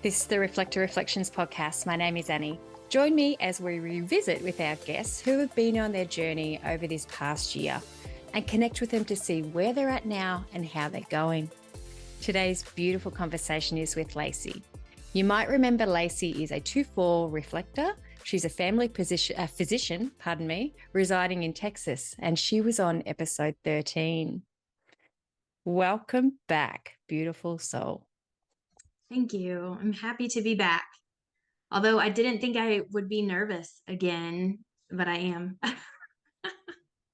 This is the Reflector Reflections podcast. My name is Annie. Join me as we revisit with our guests who have been on their journey over this past year and connect with them to see where they're at now and how they're going. Today's beautiful conversation is with Laci. You might remember Laci is a 2-4 reflector. She's a family physician, residing in Texas, and she was on episode 13. Welcome back, beautiful soul. Thank you. I'm happy to be back. Although I didn't think I would be nervous again, but I am. I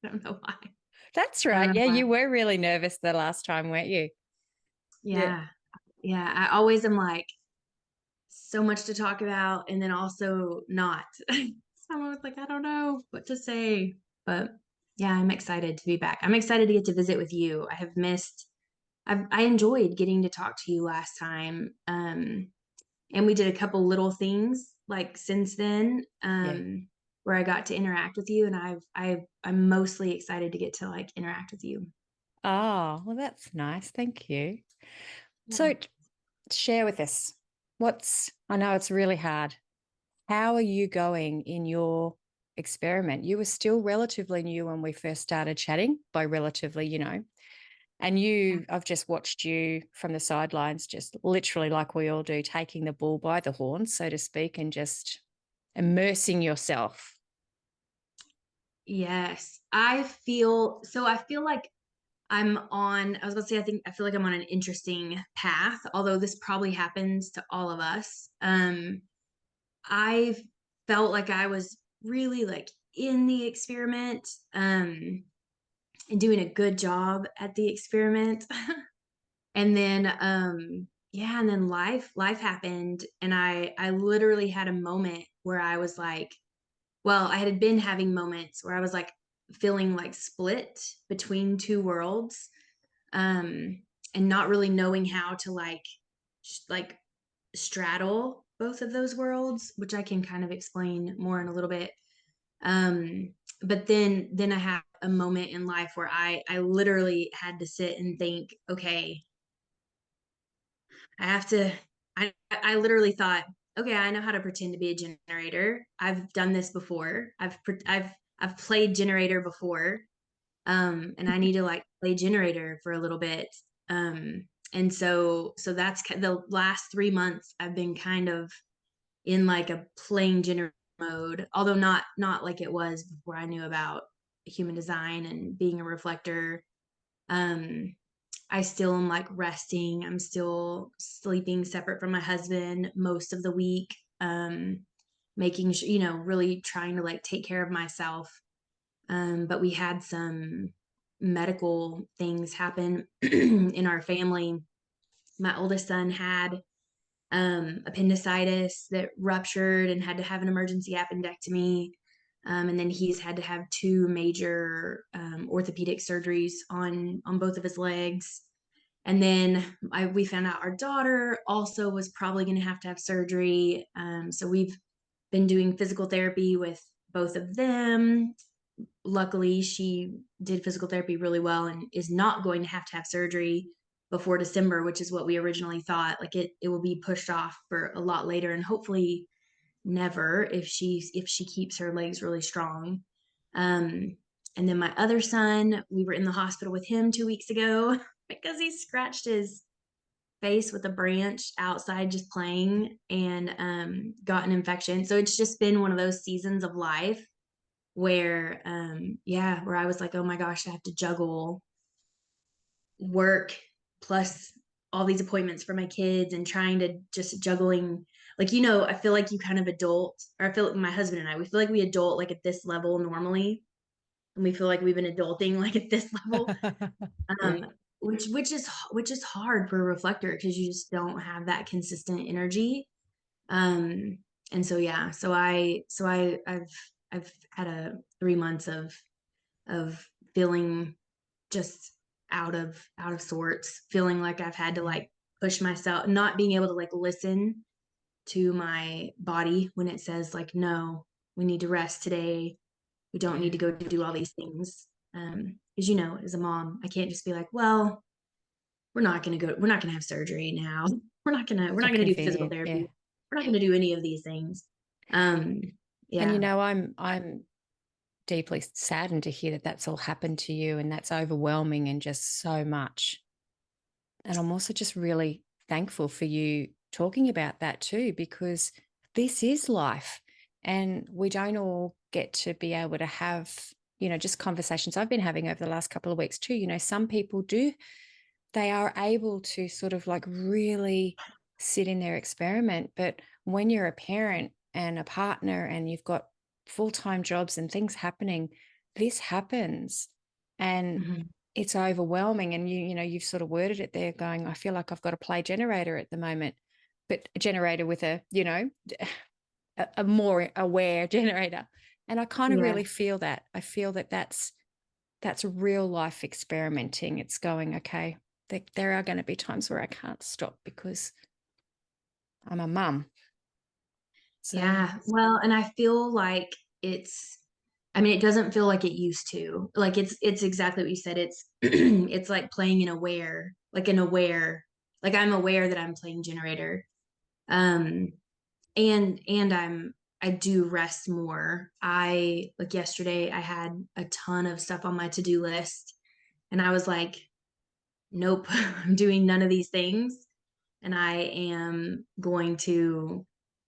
don't know why. That's right. Yeah, you were really nervous the last time, weren't you? Yeah. I always am like, so much to talk about, and then also not. So I was like, I don't know what to say. But yeah, I'm excited to be back. I'm excited to get to visit with you. I enjoyed getting to talk to you last time. And we did a couple little things like since then, where I got to interact with you, and I'm mostly excited to get to like interact with you. Oh, well, that's nice. Thank you. Yeah. So share with us I know it's really hard. How are you going in your experiment? You were still relatively new when we first started chatting, by relatively, and I've just watched you from the sidelines, just literally like we all do, taking the bull by the horns, so to speak, and just immersing yourself. Yes. I feel like I was going to say, I feel like I'm on an interesting path, although this probably happens to all of us. I felt like I was really like in the experiment, and doing a good job at the experiment. And then and then life happened, and I literally had a moment where I was like, well, I had been having moments where I was like feeling like split between two worlds, um and not really knowing how to like straddle both of those worlds, which I can kind of explain more in a little bit. But then I had a moment in life where I literally had to sit and think, okay, I have to. I literally thought, okay, I know how to pretend to be a generator. I've done this before. I've played generator before, and I need to like play generator for a little bit. And so that's the last 3 months I've been kind of in like a playing generator mode, although not like it was before I knew about human design and being a reflector. Um, I still am like resting. I'm still sleeping separate from my husband most of the week. Making sure, really trying to like take care of myself. But we had some medical things happen in our family. My oldest son had appendicitis that ruptured and had to have an emergency appendectomy. And then he's had to have 2 major orthopedic surgeries on both of his legs. And then we found out our daughter also was probably going to have surgery. So we've been doing physical therapy with both of them. Luckily, she did physical therapy really well and is not going to have surgery before December, which is what we originally thought. Like it will be pushed off for a lot later, and hopefully never if she keeps her legs really strong. And then my other son, we were in the hospital with him 2 weeks ago because he scratched his face with a branch outside just playing, and got an infection. So it's just been one of those seasons of life where where I was like, oh my gosh, I have to juggle work plus all these appointments for my kids, and trying to just juggling, like, I feel like you kind of adult, or I feel like my husband and I, we feel like we adult like at this level normally, and we feel like we've been adulting like at this level. um which is hard for a reflector because you just don't have that consistent energy. And I've had 3 months of feeling just out of sorts, feeling like I've had to like push myself, not being able to like listen to my body when it says like, no, we need to rest today, we don't need to go do all these things. Because as a mom, I can't just be like, well, we're not going to go, we're not going to have surgery now. We're So not going to do physical convenient. Yeah. therapy. We're not going to do any of these things. Um, And yeah. I'm deeply saddened to hear that that's all happened to you, and that's overwhelming and just so much. And I'm also just really thankful for you talking about that too, because this is life. And we don't all get to be able to have, just conversations I've been having over the last couple of weeks too. Some people do, they are able to sort of like really sit in their experiment. But when you're a parent and a partner and you've got full-time jobs and things happening, this happens. And Mhm. it's overwhelming. And you've sort of worded it there going, I feel like I've got a play generator at the moment, but a generator with a more aware generator. And I kind of Yeah. really feel that. I feel that that's real life experimenting. It's going, okay, there are going to be times where I can't stop because I'm a mum. So, Yeah. Well, and I feel like it's, I mean, it doesn't feel like it used to. Like it's exactly what you said. It's it's like playing an aware, like I'm aware that I'm playing generator. Um and I do rest more. I like yesterday I had a ton of stuff on my to-do list and I was like, nope, I'm doing none of these things. And I am going to,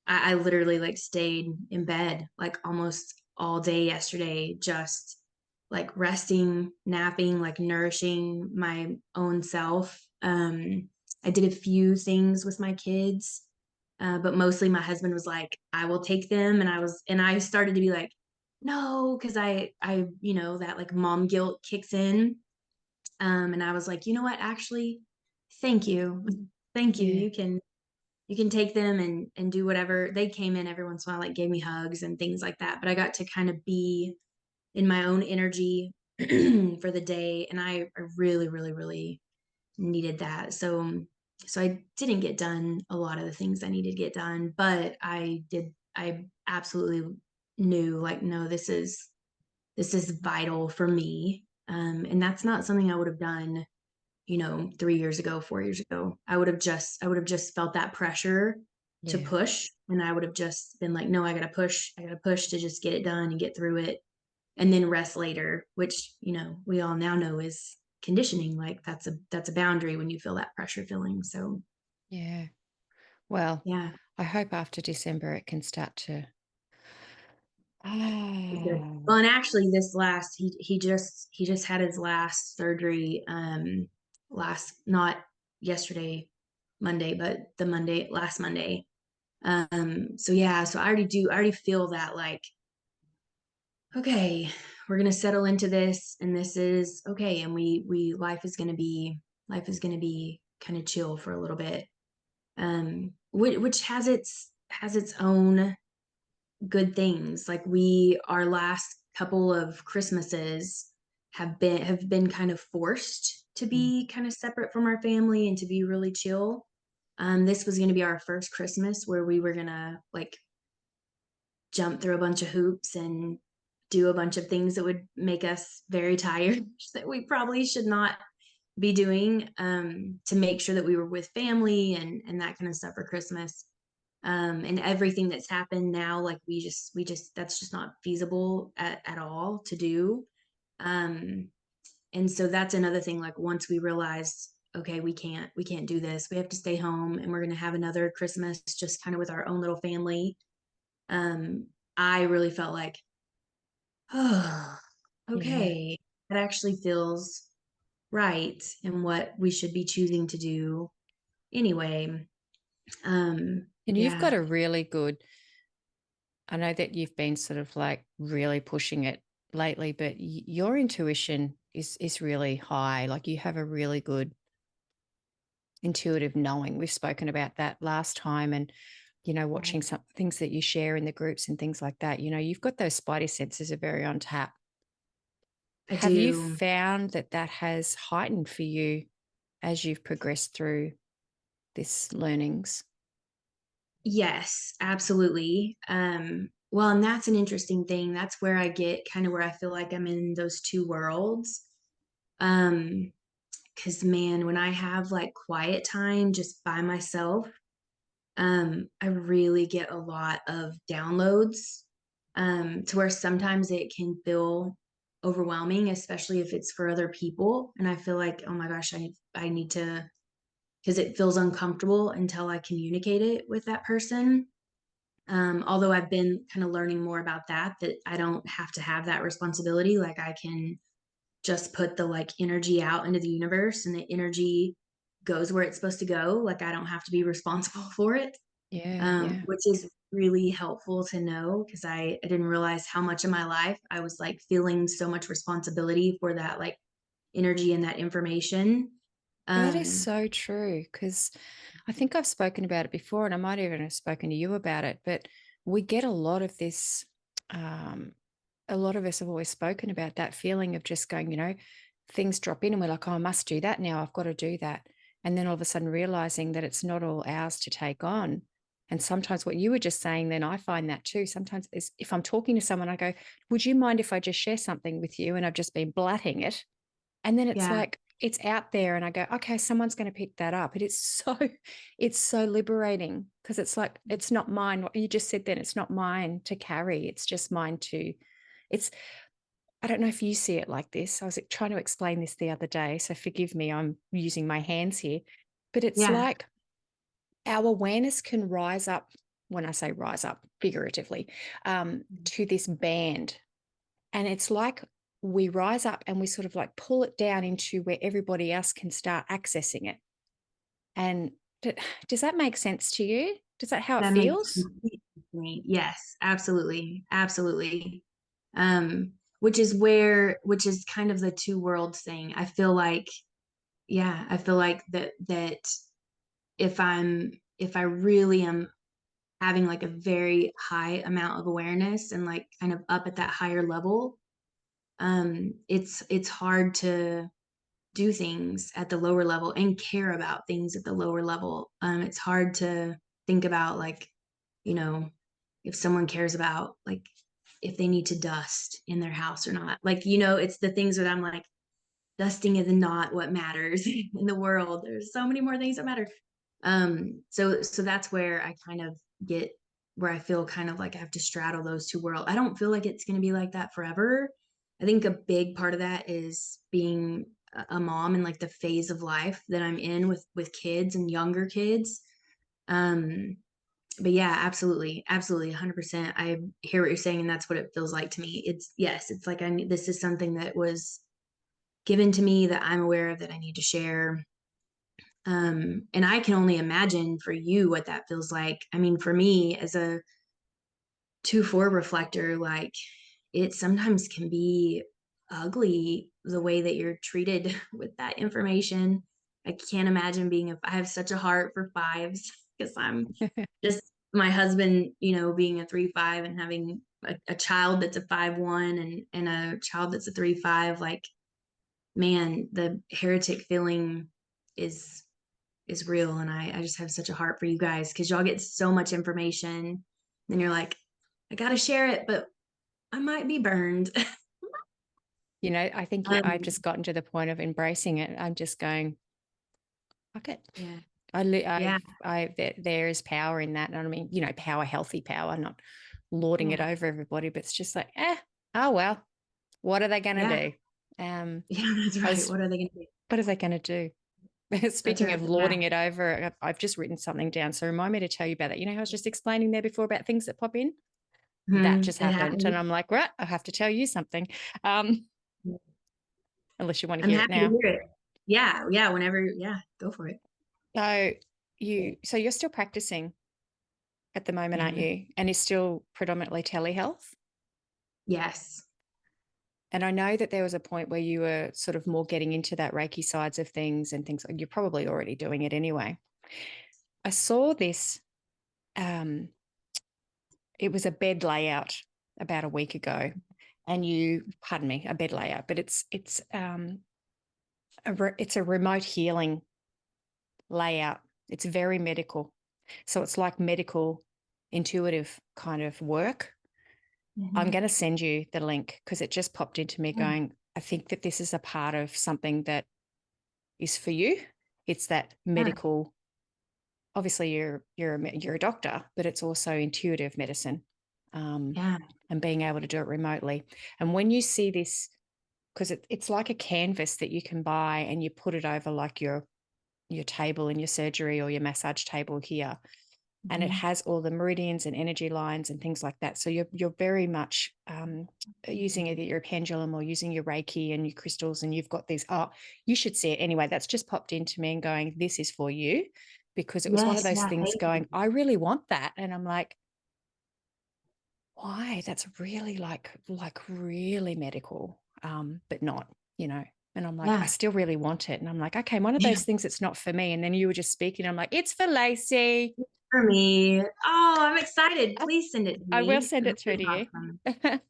I literally like stayed in bed like almost all day yesterday, just like resting, napping, like nourishing my own self. I did a few things with my kids, but mostly my husband was like, I will take them. And I started to be like, no, because that like mom guilt kicks in. And I was like, you know what? Actually, thank you. Thank you. yeah, You can take them and do whatever. They came in every once in a while, like gave me hugs and things like that. But I got to kind of be in my own energy for the day. And I really, really, really needed that. So I didn't get done a lot of the things I needed to get done, but I absolutely knew like, no, this is vital for me. And that's not something I would have done 3 years ago, 4 years ago. I would have just felt that pressure to yeah, push. And I would have just been like, no, I gotta push to just get it done and get through it and then rest later, which, we all now know is conditioning. Like that's a boundary when you feel that pressure feeling. So yeah. Well, yeah. I hope after December it can start to. Well, Oh, and actually this last he just had his last surgery last not yesterday Monday, but the Monday last Monday. So yeah, so I already feel that like, okay, we're gonna settle into this and this is okay. And life is gonna be kind of chill for a little bit. Which has its own good things. Like our last couple of Christmases have been kind of forced to mm, be kind of separate from our family and to be really chill. This was going to be our first Christmas where we were going to like jump through a bunch of hoops and do a bunch of things that would make us very tired that we probably should not be doing, to make sure that we were with family and that kind of stuff for Christmas. And everything that's happened now, like we just that's just not feasible at all to do. Um, and so that's another thing. Like once we realized, okay, we can't do this. We have to stay home, and we're gonna have another Christmas just kind of with our own little family. Um, I really felt like, oh, yeah. okay, that actually feels right and what we should be choosing to do anyway. And you've got Yeah, a really good. I know that you've been sort of like really pushing it lately, but your intuition is really high. Like you have a really good intuitive knowing. We've spoken about that last time, and watching some things that you share in the groups and things like that. You've got those spidey senses are very on tap. I Have you do. found that that has heightened for you as you've progressed through this learnings? Yes, absolutely. Well, and that's an interesting thing. That's where I get kind of where I feel like I'm in those two worlds. Um, Cause man, when I have like quiet time just by myself, I really get a lot of downloads, to where sometimes it can feel overwhelming, especially if it's for other people. And I feel like, oh my gosh, I need to, because it feels uncomfortable until I communicate it with that person. Although I've been kind of learning more about that I don't have to have that responsibility. Like I can just put the like energy out into the universe and the energy goes where it's supposed to go. Like I don't have to be responsible for it, Yeah, yeah. which is really helpful to know because I didn't realize how much of my life I was like feeling so much responsibility for that like energy and that information. That is Um, so true because I think I've spoken about it before, and I might even have spoken to you about it, but we get a lot of this. A lot of us have always spoken about that feeling of just going, things drop in and we're like, oh, I must do that now. I've got to do that. And then all of a sudden realizing that it's not all ours to take on. And sometimes what you were just saying, then I find that too. Sometimes is if I'm talking to someone, I go, would you mind if I just share something with you? And I've just been blatting it. And then it's yeah, like, it's out there and I go, okay, someone's going to pick that up. It's so liberating because it's like, it's not mine. What you just said then, it's not mine to carry. It's just mine to, it's, I don't know if you see it like this. I was trying to explain this the other day. So forgive me, I'm using my hands here, but it's yeah, like our awareness can rise up. When I say rise up figuratively, to this band. And it's like we rise up and we sort of like pull it down into where everybody else can start accessing it. And does that make sense to you? Is that how it that makes feels? complete sense to me. Yes, absolutely, absolutely. Which is kind of the two worlds thing. I feel like, yeah, I feel like that if I really am having like a very high amount of awareness and like kind of up at that higher level, it's hard to do things at the lower level and care about things at the lower level. It's hard to think about like, you know, if someone cares about like if they need to dust in their house or not. Like, it's the things that I'm like, dusting is not what matters in the world. There's so many more things that matter. So that's where I kind of get where I feel kind of like I have to straddle those two worlds. I don't feel like it's going to be like that forever. I think a big part of that is being a mom and like the phase of life that I'm in with kids and younger kids. But yeah, absolutely, absolutely, 100%. I hear what you're saying, and that's what it feels like to me. It's yes, it's like this is something that was given to me that I'm aware of that I need to share. And I can only imagine for you what that feels like. I mean, for me as a 2-4 reflector, like it sometimes can be ugly the way that you're treated with that information. I can't imagine I have such a heart for fives because I'm just my husband, being a 3-5 and having a child that's a 5-1 and a child that's a 3-5, like man, the heretic feeling is is real. And I just have such a heart for you guys because y'all get so much information. Then you're like, I gotta share it, but I might be burned. I think I've um, just gotten to the point of embracing it. I'm just going, fuck it. yeah, yeah, There is power in that. And I mean, power, healthy power, not lording it yeah, over everybody, but it's just like, oh, well, what are they going yeah, to do? yeah, that's I right. was, What are they gonna do? what are they going to do? That's Speaking right. of Yeah. lording it over, I've just written something down. So remind me to tell you about that. You know how I was just explaining there before about things that pop in? That just It happened. And happened. I'm like, right, I have to tell you something. Um, unless you want to I'm hear it happy to now. hear it. Yeah, yeah, whenever, yeah, go for it. So you're still practicing at the moment, aren't Mhm. you? And is still predominantly telehealth? Yes. And I know that there was a point where you were sort of more getting into that Reiki sides of things and things. You're probably already doing it anyway. I saw this. Um, it was a bed layout about a week ago, and pardon me, a bed layout, but it's a remote healing layout. It's very medical, so it's like medical intuitive kind of work. I'm Mhm. going to send you the link because it just popped into me Yeah. going, I think that this is a part of something that is for you. It's that Yeah. medical. Obviously, you're a doctor, but it's also intuitive medicine, um, Yeah. and being able to do it remotely. And when you see this, because it's like a canvas that you can buy and you put it over like your table in your surgery or your massage table here, and it Mhm. has all the meridians and energy lines and things like that. So you're very much using either your pendulum or using your Reiki and your crystals, and you've got these. Oh, you should see it anyway. That's just popped into me and going, this is for you, because it was one of Yes. those Yeah. things Thank going, you. I really want that, and I'm like, why? That's really like really medical, but not, you know. And I'm like, I Yeah. still really want it. And I'm like, okay, one of Yeah. those things that's not for me. And then you were just speaking. I'm like, it's for Laci. For me. Oh, I'm excited. Please send it to I will me. send That it through is to you. awesome. but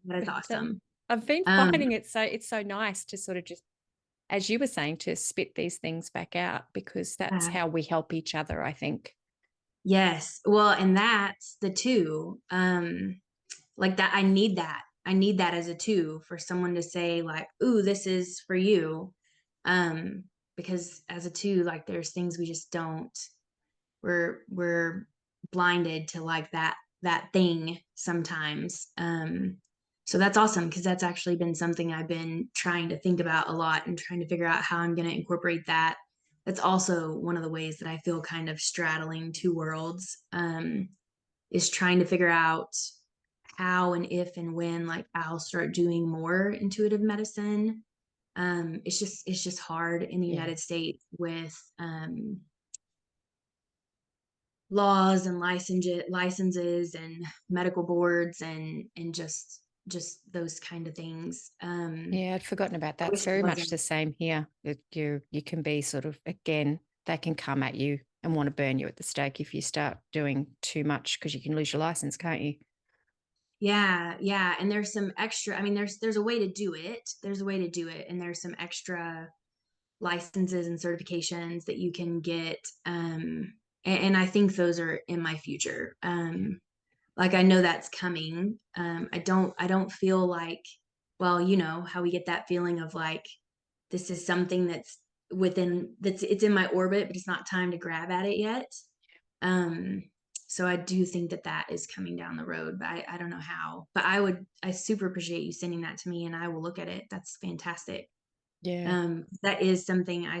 That is awesome. I've been Um, finding it's so nice to sort of just, as you were saying, to spit these things back out, because that's yeah. how we help each other, I think. Yes. Well, and that's the two. Like that, I need that. I need that as a two for someone to say, like, ooh, this is for you. Um, because as a two, like there's things we just don't, we're blinded to like that thing sometimes. So that's awesome because that's actually been something I've been trying to think about a lot and trying to figure out how I'm going to incorporate that. That's also one of the ways that I feel kind of straddling two worlds, is trying to figure out how and if and when like I'll start doing more intuitive medicine. It's just hard in the Yeah. United States with laws and licenses and medical boards and just those kind of things. Yeah, I'd forgotten about I that. It's wish it very much wasn't. the same here. You can be sort of, again, they can come at you and want to burn you at the stake if you start doing too much, because you can lose your license, can't you? Yeah, yeah, and there's some extra. I mean, there's a way to do it. There's a way to do it, and there's some extra licenses and certifications that you can get. And I think those are in my future. Like I know that's coming. I don't feel like, well, you know how we get that feeling of like this is something that's it's in my orbit, but it's not time to grab at it yet. Um, so I do think that that is coming down the road, but I don't know how. But I super appreciate you sending that to me, and I will look at it. That's fantastic. Yeah. That is something I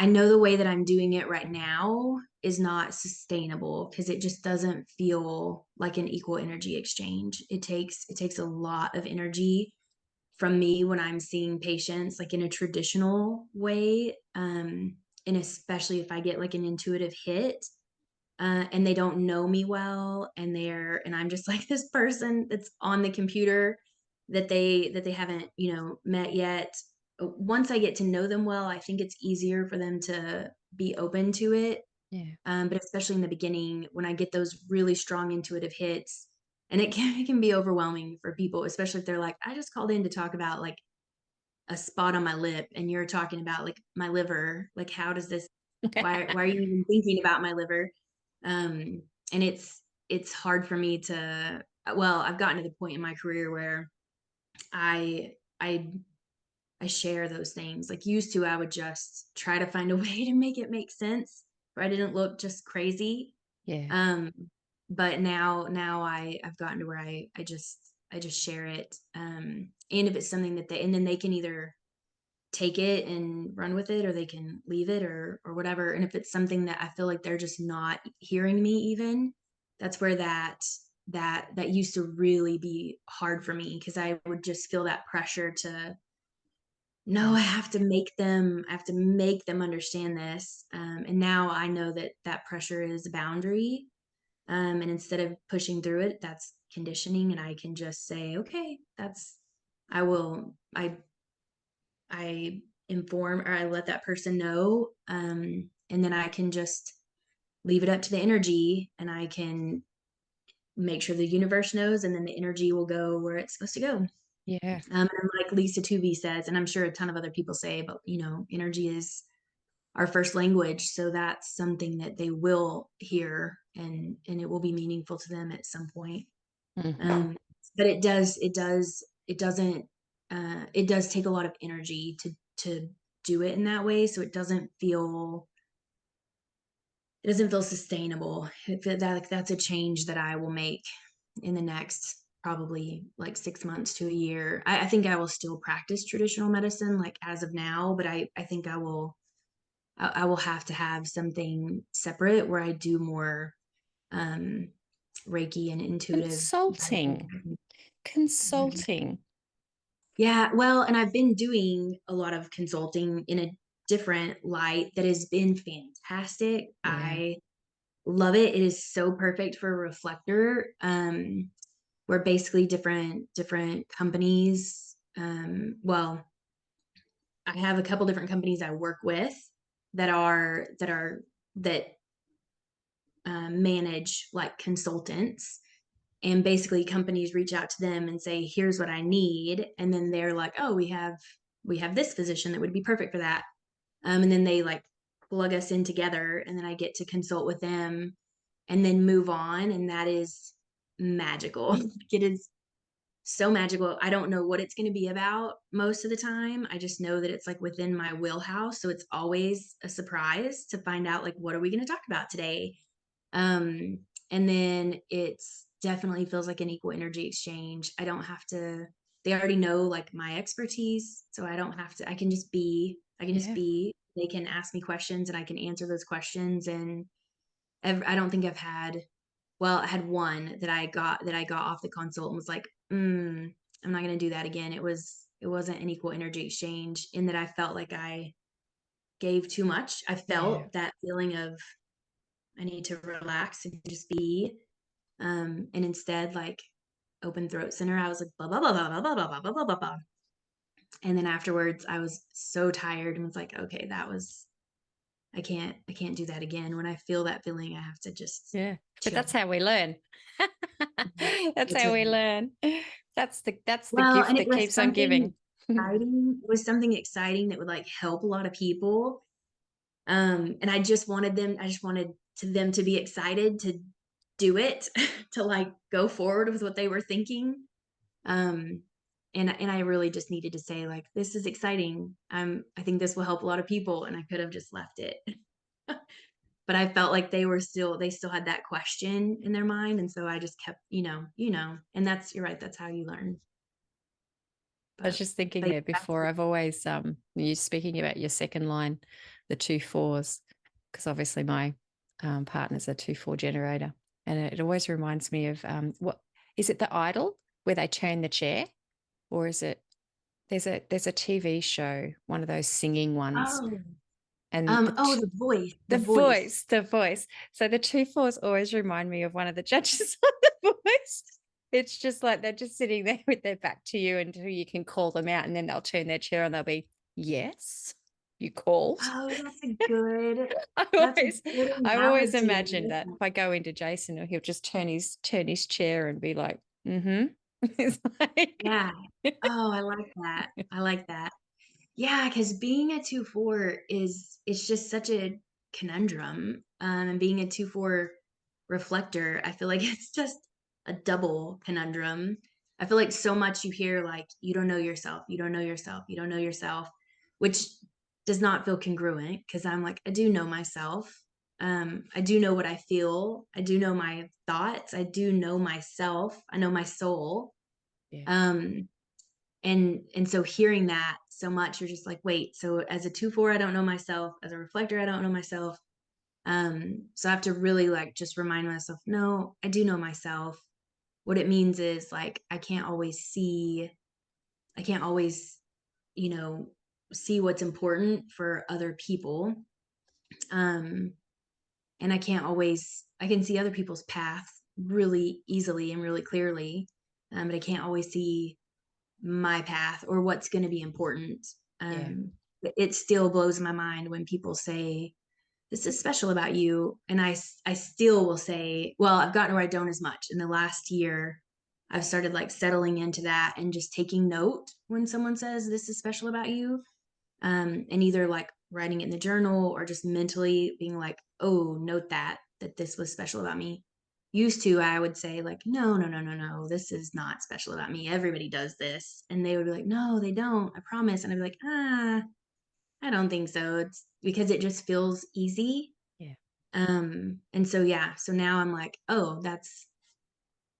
know the way that I'm doing it right now is not sustainable because it just doesn't feel like an equal energy exchange. It takes a lot of energy from me when I'm seeing patients like in a traditional way. And especially if I get like an intuitive hit, and they don't know me well, and I'm just like this person that's on the computer that they haven't met yet. Once I get to know them well, I think it's easier for them to be open to it. Yeah. But especially in the beginning, when I get those really strong intuitive hits, and it can be overwhelming for people, especially if they're like, I just called in to talk about like a spot on my lip, and you're talking about like my liver. Like, how does this? Why are you even thinking about my liver? And it's hard for me to. Well, I've gotten to the point in my career where I I I share those things. Like used to, I would just try to find a way to make it make sense, where I didn't look just crazy. Yeah. Um, but now I've gotten to where I just share it. And if it's something that and then they can either take it and run with it, or they can leave it, or whatever. And if it's something that I feel like they're just not hearing me, even, that's where that used to really be hard for me, because I would just feel that pressure to, no, I have to make them understand this. And now I know that that pressure is a boundary. And instead of pushing through it, that's conditioning, and I can just say, okay, I will, I inform, or I let that person know. And then I can just leave it up to the energy, and I can make sure the universe knows, and then the energy will go where it's supposed to go. Yeah. And like Lisa Tuvey says, and I'm sure a ton of other people say, but energy is our first language. So that's something that they will hear, and it will be meaningful to them at some point. Hmm. Um, but it does take a lot of energy to do it in that way, so it doesn't feel sustainable. That's a change that I will make in the next probably like 6 months to a year. I think I will still practice traditional medicine like as of now, but I think I will have to have something separate where I do more um Reiki and intuitive Consulting. medicine. Consulting. Yeah, well, and I've been doing a lot of consulting in a different light that has been fantastic. Yeah. I love it. It is so perfect for Reflector. Where basically different companies, well, I have a couple different companies I work with that manage like consultants, and basically companies reach out to them and say, here's what I need, and then they're like, oh, we have this physician that would be perfect for that, and then they like plug us in together, and then I get to consult with them and then move on, and that is magical. It is so magical. I don't know what it's going to be about most of the time. I just know that it's like within my wheelhouse. So it's always a surprise to find out like, what are we going to talk about today? Um, and then it's definitely feels like an equal energy exchange. I don't have to, they already know like my expertise. So I don't have to, I can just Yeah. be, they can ask me questions and I can answer those questions. And I don't think I've had, well, I had one that I got off the consult and was like, I'm not going to do that again. It wasn't an equal energy exchange in that I felt like I gave too much. I Yeah. felt that feeling of I need to relax and just be. And instead, like open throat center, I was like, blah, blah, blah, blah, blah, blah, blah, blah, blah, blah, blah. And then afterwards, I was so tired and was like, okay, I can't do that again. When I feel that feeling, I have to just Yeah. But chill. that's how we learn. That's It's how a, we learn. That's the well, gift and it that was keeps on something giving. exciting. It was something exciting that would like help a lot of people. And I just wanted to them to be excited to do it, to like go forward with what they were thinking. Um, and I really just needed to say like, this is exciting. I think this will help a lot of people. And I could have just left it. But I felt like they still had that question in their mind. And so I just kept, and you're right. That's how you learn. I was But, just thinking but there before. I've always you speaking about your second line, the 2/4s, because obviously my partner's a 2/4 generator, and it always reminds me of what is it, the Idol, where they turn the chair, or is it there's a TV show, one of those singing ones, oh, and the voice, the voice, the voice. So the 2/4s always remind me of one of the judges on the voice. It's just like they're just sitting there with their back to you until you can call them out, and then they'll turn their chair and they'll be, yes, you called. Oh, I've that's a always good I've always analogy. imagined that if I go into Jason, he'll just turn his chair and be like, mm-hmm. It's like Yeah. Oh, I like that. I like that. Yeah, because being a 2/4 it's just such a conundrum. And being a 2/4 reflector, I feel like it's just a double conundrum. I feel like so much you hear like you don't know yourself, you don't know yourself, you don't know yourself, which does not feel congruent because I'm like, I do know myself. I do know what I feel. I do know my thoughts. I do know myself. I know my soul. yeah, Um, and so hearing that so much, you're just like, wait, so as a 2/4, I don't know myself. As a reflector, I don't know myself. So I have to really like just remind myself, no, I do know myself. What it means is like I can't always, you know, see what's important for other people. Um, and I can see other people's path really easily and really clearly. But I can't always see my path or what's going to be important. yeah, It still blows my mind when people say, this is special about you. And I still will say, well, I've gotten where I don't as much. In the last year, I've started like settling into that and just taking note when someone says, this is special about you. And either like writing it in the journal or just mentally being like, oh, note that this was special about me. Used to, I would say like, no, no, no, no, no, this is not special about me. Everybody does this. And they would be like, no, they don't. I promise. And I'd be like, I don't think so. It's because it just feels easy. Yeah. And so yeah, so now I'm like, oh, that's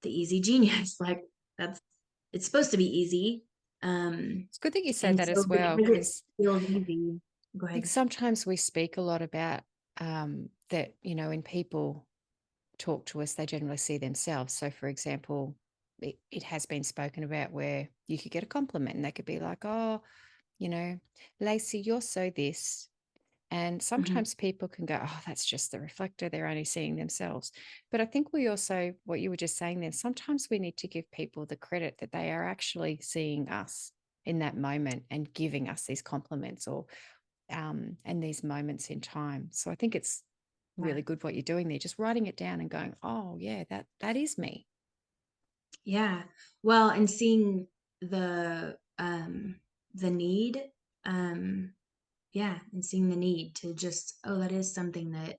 the easy genius. Like that's it's supposed to be easy. It's good that you say And that so as well, because it because feels easy, go I think ahead. sometimes we speak a lot about that, when people talk to us, they generally see themselves. So, for example, it has been spoken about where you could get a compliment and they could be like, oh, you know, Laci, you're so this. And Mhm. sometimes people can go, oh, that's just the reflector. They're only seeing themselves. But I think we also, what you were just saying then, sometimes we need to give people the credit that they are actually seeing us in that moment and giving us these compliments or and these moments in time. So I think it's Yeah. really good what you're doing there, just writing it down and going, oh yeah, that is me. Yeah. Well, and seeing the need, um, yeah, and seeing the need to just, oh, that is something that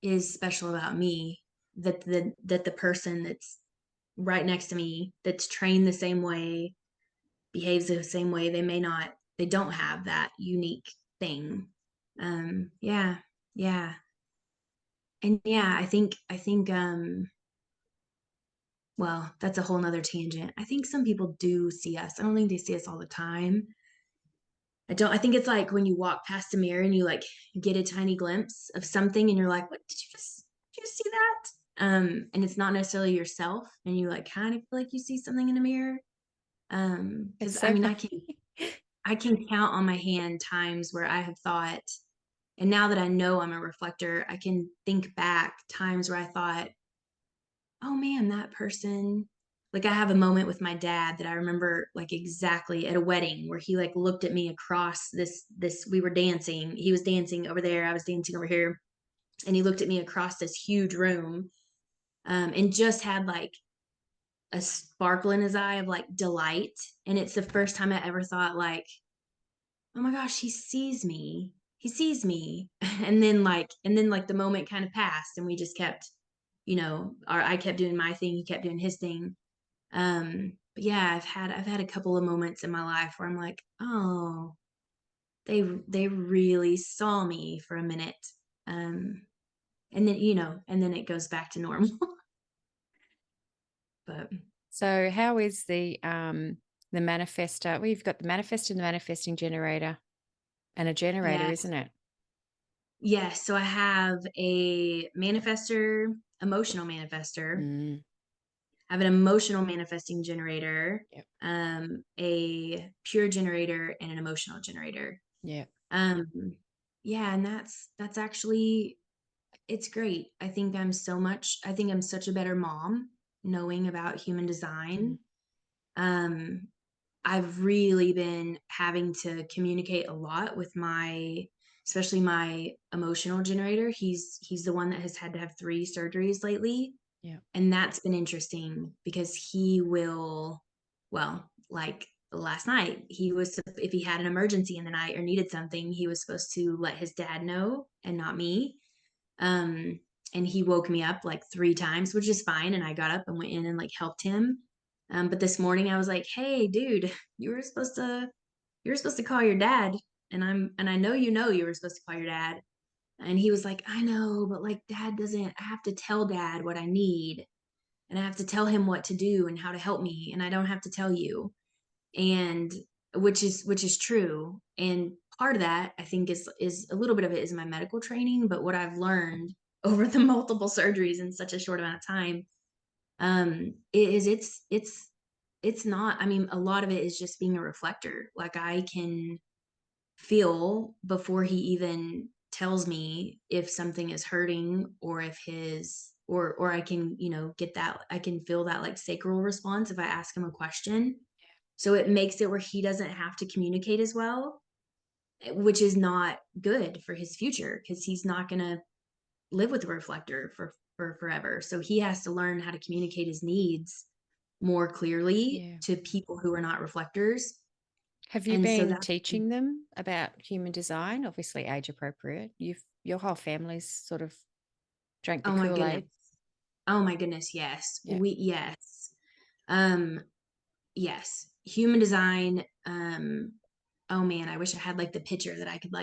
is special about me, that the person that's right next to me, that's trained the same way, behaves the same way, they don't have that unique thing. Yeah, yeah. And yeah, I think well, that's a whole nother tangent. I think some people do see us. I don't think they see us all the time. I think it's like when you walk past a mirror and you like get a tiny glimpse of something and you're like, what did you see that? And it's not necessarily yourself and you like kind of feel like you see something in a mirror. It's Because I so mean funny. I can count on my hand times where I have thought, and now that I know I'm a reflector, I can think back times where I thought, oh man, that person. Like I have a moment with my dad that I remember like exactly at a wedding where he like looked at me across this we were dancing. He was dancing over there, I was dancing over here, and he looked at me across this huge room and just had like a sparkle in his eye of like delight. And it's the first time I ever thought like, oh my gosh, he sees me. He sees me. And then like the moment kind of passed and we just kept, or I kept doing my thing, he kept doing his thing. But yeah, I've had a couple of moments in my life where I'm like, oh, they really saw me for a minute. Um, and then it goes back to normal. But So how is the manifester? Well, you've got the manifester and the manifesting generator and a generator, yes, isn't it? yes. So I have a manifester, emotional manifester. Mm, I have an emotional manifesting generator, yep. a pure generator, and an emotional generator. Yep. Um, yeah, and that's actually it's great. I think I'm such a better mom knowing about human Mm, design. Um, I've really been having to communicate a lot with especially my emotional generator. He's the one that has had to have 3 surgeries lately. yep. And that's been interesting because he will, well, like last night, if he had an emergency in the night or needed something, he was supposed to let his dad know and not me. Um, and he woke me up like 3 times, which is fine. And I got up and went in and like helped him. But this morning I was like, hey, dude, you were supposed to call your dad. And I know you were supposed to call your dad. And he was like, I know, but like I have to tell dad what I need and I have to tell him what to do and how to help me. And I don't have to tell you. And which is true. And part of that I think is a little bit of it is my medical training, but what I've learned over the multiple surgeries in such a short amount of time, is it's not, I mean, a lot of it is just being a reflector. Like I can feel before he even tells me if something is hurting or if his or I can, get that I can feel that like sacral response if I ask him a question. So it makes it where he doesn't have to communicate as well, which is not good for his future because he's not going to live with a reflector for forever. So he has to learn how to communicate his needs more clearly Yeah. to people who are not reflectors. Have you And so been that, teaching them about human design? Obviously age appropriate. Your whole family's sort of drank the oh my goodness. Kool-Aid. Oh my goodness, yes. Yeah. Um yes. Human design, oh man, I wish I had like the picture that I could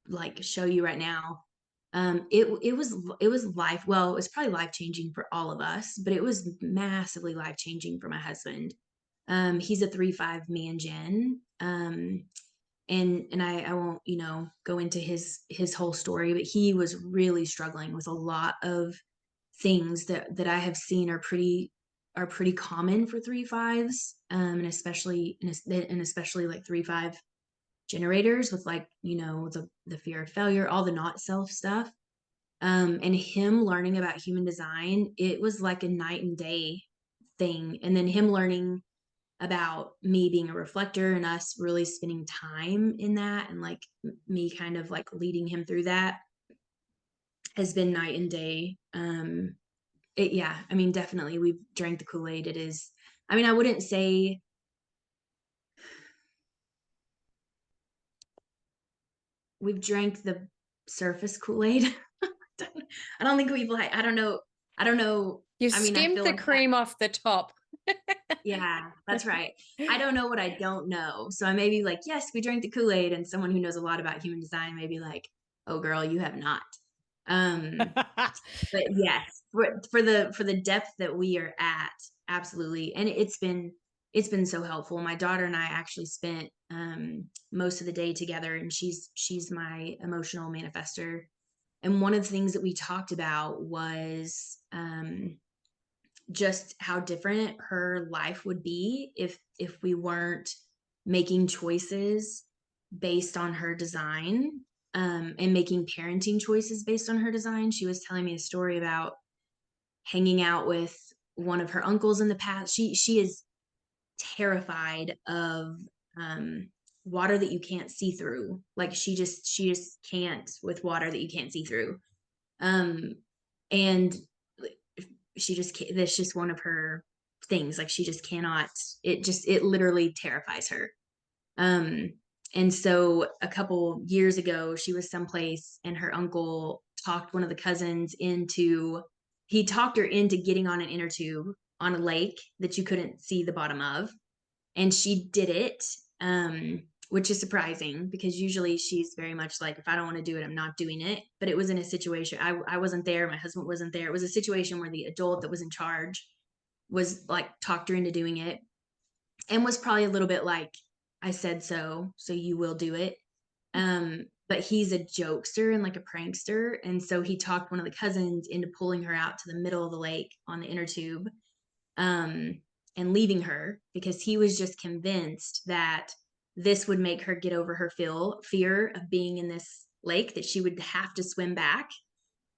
like show you right now. It was life. Well, it was probably life changing for all of us, but it was massively life changing for my husband. He's a 3-5 man gen. And I won't, go into his whole story, but he was really struggling with a lot of things that I have seen are pretty common for 3-5s, and especially like 3-5 generators with like, the fear of failure, all the not self stuff. And him learning about human design, it was like a night and day thing. And then him learning about me being a reflector and us really spending time in that, and like me kind of like leading him through that has been night and day. Yeah, I mean, definitely we've drank the Kool-Aid. It is, I mean, I wouldn't say we've drank the surface Kool-Aid. I don't think we've like, I don't know. You I mean, I skimmed feel the like that. cream off the top. Yeah, that's right. I don't know what I don't know. So I may be like, yes, we drank the Kool-Aid, and someone who knows a lot about human design may be like, oh girl, you have not. Um, but yes, for the depth that we are at, absolutely. And it's been so helpful. My daughter and I actually spent most of the day together, and she's my emotional manifester. And one of the things that we talked about was just how different her life would be if we weren't making choices based on her design, and making parenting choices based on her design. She was telling me a story about hanging out with one of her uncles in the past. She is terrified of um, water that you can't see through. Like she just can't with water that you can't see through. Um, and she just can't, that's just one of her things. Like she just cannot. It literally terrifies her. Um, and so a couple years ago, she was someplace, and her uncle talked one of the cousins into, he talked her into getting on an inner tube on a lake that you couldn't see the bottom of. And she did it, which is surprising because usually she's very much like, if I don't want to do it, I'm not doing it. But it was in a situation, I wasn't there, my husband wasn't there. It was a situation where the adult that was in charge was like, talked her into doing it, and was probably a little bit like, I said so you will do it. But he's a jokester and like a prankster. And so he talked one of the cousins into pulling her out to the middle of the lake on the inner tube, um, and leaving her because he was just convinced that this would make her get over her fear of being in this lake, that she would have to swim back,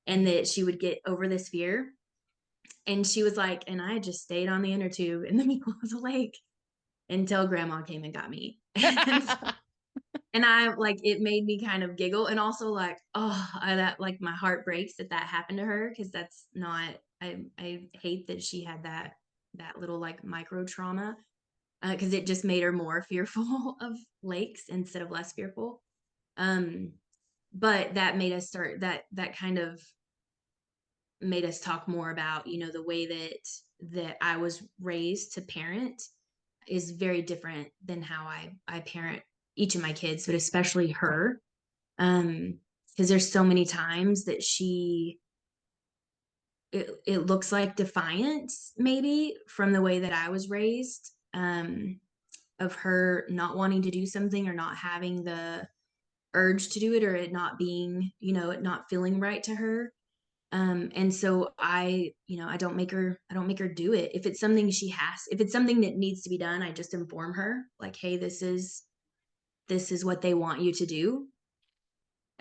and that she would get over this fear. And she was like, and I just stayed on the inner tube in the middle of the lake until grandma came and got me. And I like, it made me kind of giggle, and also like, oh, that like my heart breaks that happened to her, because that's not, I hate that she had that little like micro trauma, because it just made her more fearful of lakes instead of less fearful. um but that made us start, that kind of made us talk more about, the way that I was raised to parent is very different than how I parent each of my kids, but especially her. Because there's so many times that it looks like defiance, maybe from the way that I was raised, of her not wanting to do something or not having the urge to do it, or it not being, it not feeling right to her. And so I don't make her do it. If it's something that needs to be done, I just inform her like, hey, this is what they want you to do,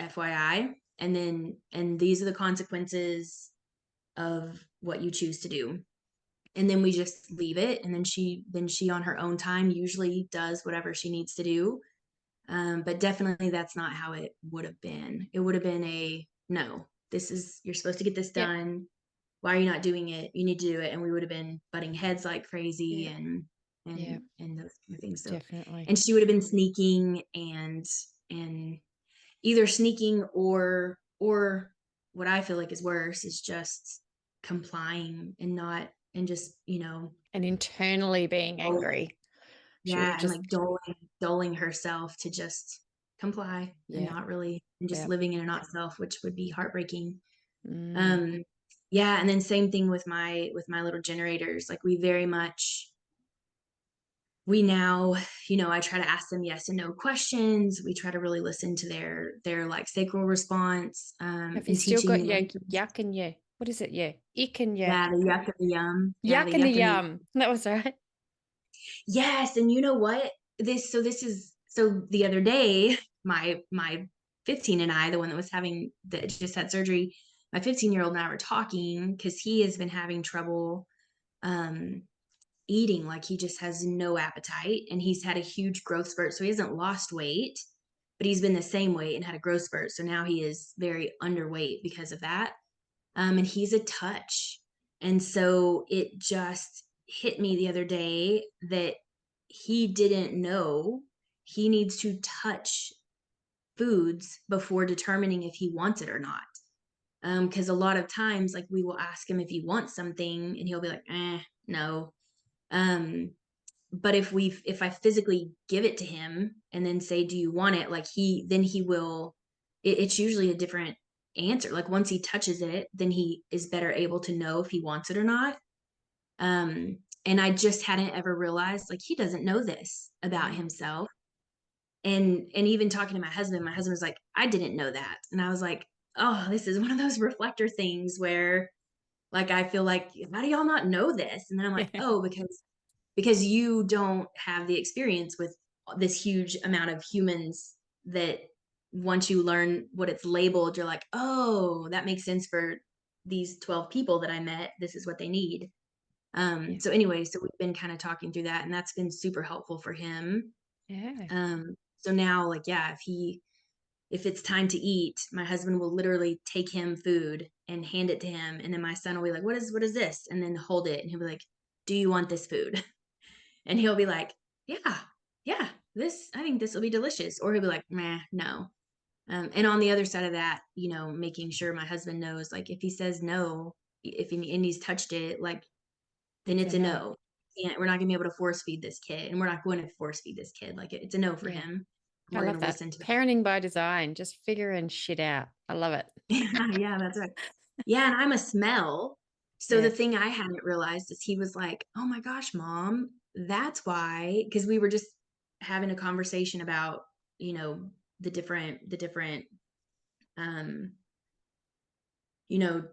FYI. And these are the consequences of what you choose to do. And then we just leave it. And then she on her own time usually does whatever she needs to do. But definitely that's not how it would have been. It would have been no, you're supposed to get this Yep. done. Why are you not doing it? You need to do it. And we would have been butting heads like crazy, Yeah. Yeah. and those kind of things. So, Definitely. and she would have been sneaking, and either sneaking, or what I feel like is worse is just complying, and not, and just, And internally being oh, angry. She would Yeah, have and just, like dulling herself to just comply and yeah, not really and just yeah. living in a not self, which would be heartbreaking. Mm. Um, yeah, and then same thing with my little generators. Like we very much we now, I try to ask them yes and no questions. We try to really listen to their like sacral response, Have you and still teaching got your them. yuck and your, what is it? Yeah. Ick and your Yeah, the yuck and the yum. Yeah, the yuck and the yuck and the yum. That was right. yes. And you know what? So the other day, my 15 and I, the one that was having that just had surgery, my 15-year-old and I were talking because he has been having trouble um eating. Like he just has no appetite and he's had a huge growth spurt. So he hasn't lost weight, but he's been the same weight and had a growth spurt. So now he is very underweight because of that. And he's a touch. And so it just hit me the other day that he didn't know he needs to touch foods before determining if he wants it or not. Because a lot of times, like we will ask him if he wants something, and he'll be like, no. Um, but if I physically give it to him and then say, do you want it? Like he will, it's usually a different answer. Like once he touches it, then he is better able to know if he wants it or not. And I just hadn't ever realized like he doesn't know this about Mm. himself. And even talking to my husband was like, I didn't know that. And I was like, oh, this is one of those reflector things where like I feel like, how do y'all not know this? And then I'm like, Yeah. oh, because you don't have the experience with this huge amount of humans that once you learn what it's labeled, you're like, oh, that makes sense for these 12 people that I met. This is what they need. Yeah. So anyway, so we've been kind of talking through that and that's been super helpful for him. Yeah. So now like, yeah, if it's time to eat, my husband will literally take him food and hand it to him. And then my son will be like, what is this? And then hold it. And he'll be like, do you want this food? And he'll be like, yeah, yeah, I think this will be delicious. Or he'll be like, meh, no. And on the other side of that, making sure my husband knows, like, if he says no, if he, and he's touched it, like, then It's a it's a no. no. And we're not gonna be able to force feed this kid, and we're not going to force feed this kid. Like, it's a no for Yeah. him. I We're love gonna that. listen to that. Parenting by design, just figuring shit out. I love it. Yeah, yeah, that's right. Yeah, and I'm a smell. So the Yeah. thing I hadn't realized is he was like, "Oh my gosh, mom, that's why." Because we were just having a conversation about, the different, um,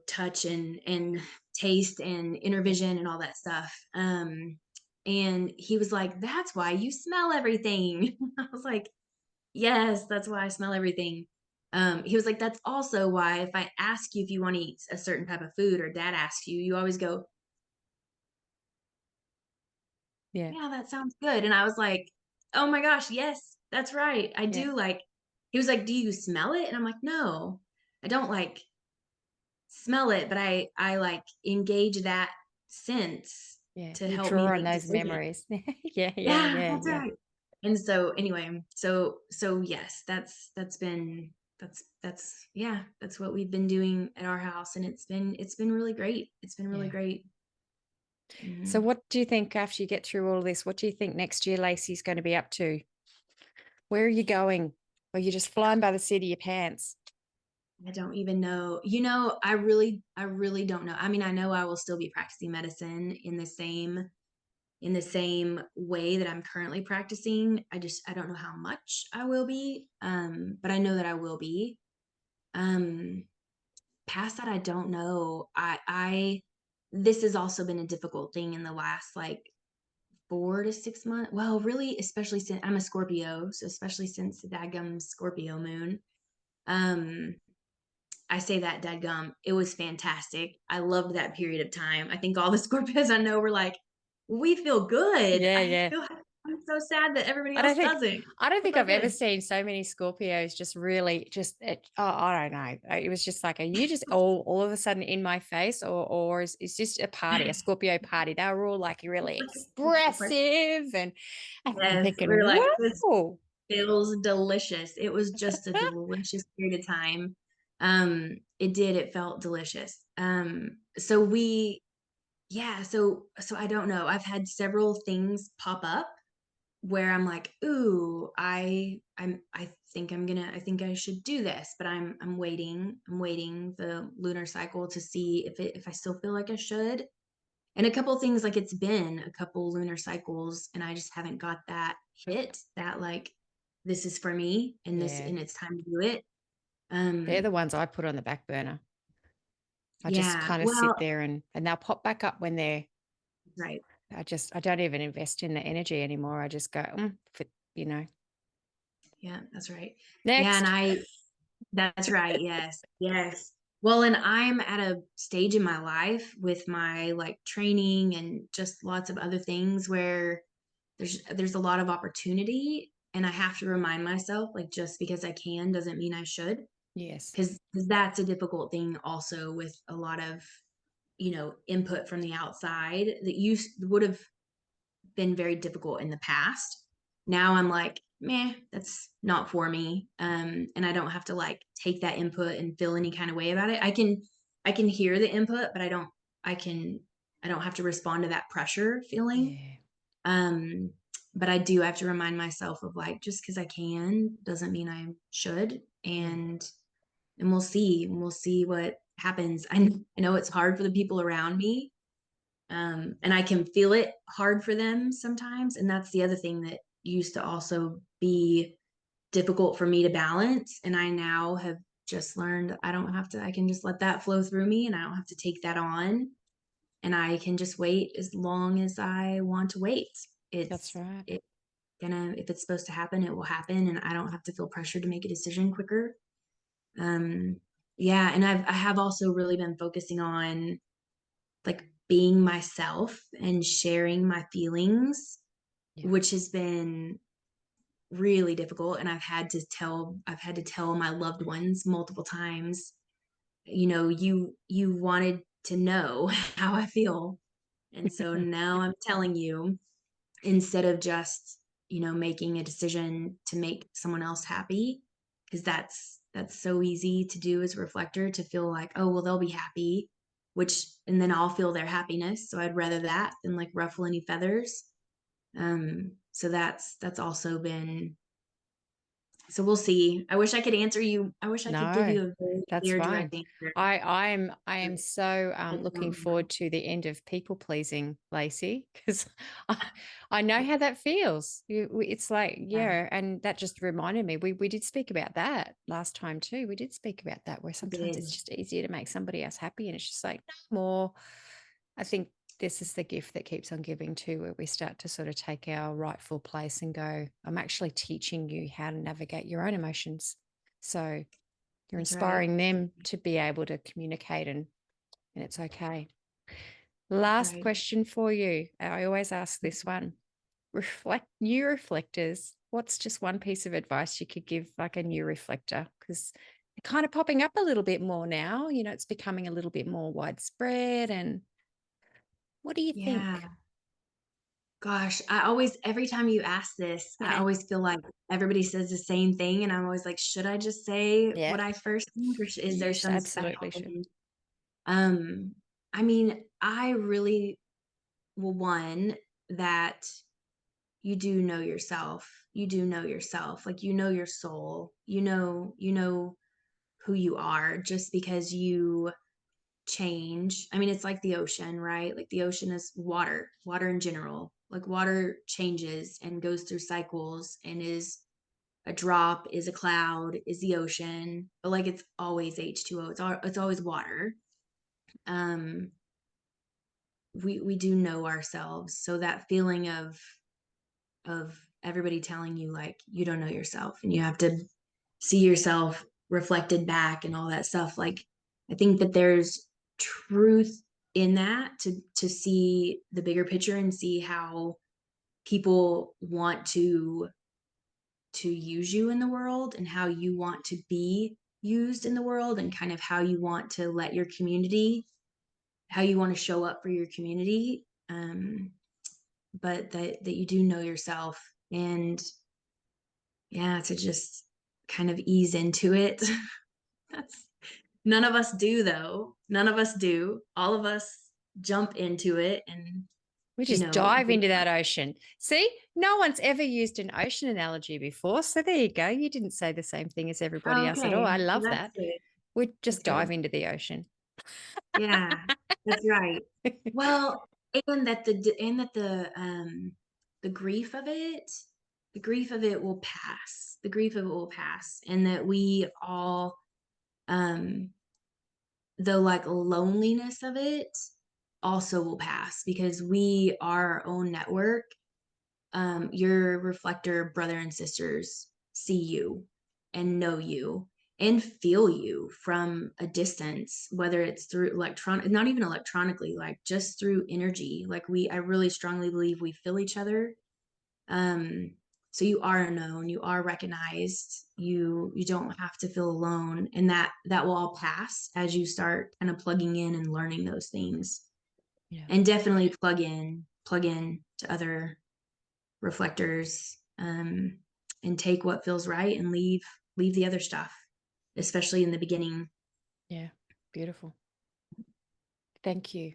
touch and taste and inner Yeah. vision and all that stuff. And he was like, "That's why you smell everything." I was like, yes, that's why I smell everything. He was like, that's also why if I ask you if you want to eat a certain type of food or dad asks you, you always go, Yeah. yeah, that sounds good. And I was like, oh my gosh, yes, that's right. I Yeah. do like, he was like, do you smell it? And I'm like, no, I don't like smell it, but I like engage that sense Yeah. to You help me draw on make those decisions. memories. Yeah. Yeah. Yeah, Yeah. that's Yeah. right. And so anyway, so yes, that's yeah, that's what we've been doing at our house and it's been really great. It's been really Yeah. great. So, Mhm. what do you think after you get through all this? What do you think next year Lacey's going to be up to? Where are you going? Or you just flying by the seat of your pants? I don't even know. I really don't know. I mean, I know I will still be practicing medicine in the same way that I'm currently practicing. I don't know how much I will be. But I know that I will be. Um Past that I don't know. This has also been a difficult thing in the last like 4 to 6 months. Well, really, especially since I'm a Scorpio, so especially since the dadgum Scorpio moon. Um, I say that dadgum, it was fantastic. I loved that period of time. I think all the Scorpios I know were like, we feel good. Yeah. I Yeah. feel I'm so sad that everybody I else don't think doesn't. I don't I think feel I've ever good. seen so many Scorpios just really just I don't know. It was just like, are you just all of a sudden in my face, or is this a party, a Scorpio party? They were all like really expressive, and I'm Yes, thinking, we were like, this whoa. feels delicious. It was just a delicious period of time. It felt delicious. So we, yeah, so I don't know. I've had several things pop up where I'm like, ooh, I think I should do this, but I'm waiting the lunar cycle to see if I still feel like I should. And a couple things, like it's been a couple lunar cycles and I just haven't got that hit that like this is for me and this Yeah. and it's time to do it. They're the Um ones I put on the back burner. I just yeah, kind of well, sit there and they'll pop back up when they're right. I don't even invest in the energy anymore. I just go, for, you know, Yeah, that's right. Yeah, and next. I that's right. Yes. Yes. Well, and I'm at a stage in my life with my like training and just lots of other things where there's a lot of opportunity and I have to remind myself like just because I can doesn't mean I should, Yes. because that's a difficult thing also with a lot of, input from the outside that would have been very difficult in the past. Now I'm like, meh, that's not for me. And I don't have to like take that input and feel any kind of way about it. I can hear the input, but I can I don't have to respond to that pressure feeling. Yeah. Um, but I do have to remind myself of like just because I can doesn't mean I should. Mm. And we'll see what happens. I know it's hard for the people around me, and I can feel it hard for them sometimes. And that's the other thing that used to also be difficult for me to balance. And I now have just learned I don't have to, I can just let that flow through me and I don't have to take that on. And I can just wait as long as I want to wait. That's right. It gonna, if it's supposed to happen, it will happen. And I don't have to feel pressured to make a decision quicker. Um, yeah. And I have also really been focusing on like being myself and sharing my feelings, Yeah. which has been really difficult. And I've had to tell my loved ones multiple times, you wanted to know how I feel. And so now I'm telling you, instead of just, making a decision to make someone else happy, because that's so easy to do as a reflector, to feel like, oh, well, they'll be happy, and then I'll feel their happiness. So I'd rather that than like ruffle any feathers. So that's also been, so we'll see. I wish I could give No, you a very that's clear, fine. direct answer. I am so That's looking not mine. forward to the end of people pleasing, Lacey, because I know how that feels. It's like, Yeah, yeah, and that just reminded me. We did speak about that last time too. We did speak about that where I sometimes it's did. just easier to make somebody else happy, and it's just like no more. I think this is the gift that keeps on giving too, where we start to sort of take our rightful place and go, I'm actually teaching you how to navigate your own emotions. So you're That's right. inspiring them to be able to communicate and it's okay. That's Last right. question for you. I always ask this one. New reflectors. What's just one piece of advice you could give like a new reflector? Because they're kind of popping up a little bit more now. It's becoming a little bit more widespread. And what do you Yeah. think? Gosh, every time you ask this, I Yeah. always feel like everybody says the same thing. And I'm always like, should I just say Yeah. what I first think, or is there some special Absolutely should. thing? Um, I mean, I really, well, one, that you do know yourself. You do know yourself. Like, your soul. You know who you are, just because you change. I mean, it's like the ocean, right? Like the ocean is water in general. Like water changes and goes through cycles and is a drop, is a cloud, is the ocean, but like it's always H2O. It's always water. Um, we do know ourselves. So that feeling of everybody telling you like you don't know yourself and you have to see yourself reflected back and all that stuff, like I think that there's truth in that, to see the bigger picture and see how people want to use you in the world and how you want to be used in the world and kind of how you want to let your community, how you want to show up for your community. But that you do know yourself, and yeah, to just kind of ease into it. That's None of us do, though. None of us do. All of us jump into it, and We just dive into that ocean. See, no one's ever used an ocean analogy before. So there you go. You didn't say the same thing as everybody else at all. I love that. We just dive into the ocean. Yeah, that's right. Well, and that the grief of it will pass. The grief of it will pass, and that we all, the like loneliness of it also will pass, because we are our own network. Your reflector brother and sisters see you and know you and feel you from a distance, whether it's through not even electronically, like just through energy. Like I really strongly believe we feel each other. So you are known, you are recognized, you don't have to feel alone, and that will all pass as you start kind of plugging in and learning those things. Yeah. And definitely plug in to other reflectors, and take what feels right and leave the other stuff, especially in the beginning. Yeah, beautiful. Thank you.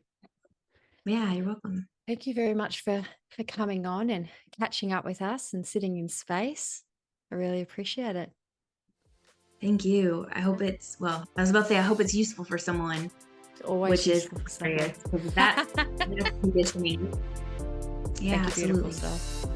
Yeah, you're welcome. Thank you very much for coming on and catching up with us and sitting in space. I really appreciate it. Thank you. I hope it's, well, I was about to say, I hope it's useful for someone. It's always useful for someone. That's conditioning. Yeah, thank you, beautiful stuff.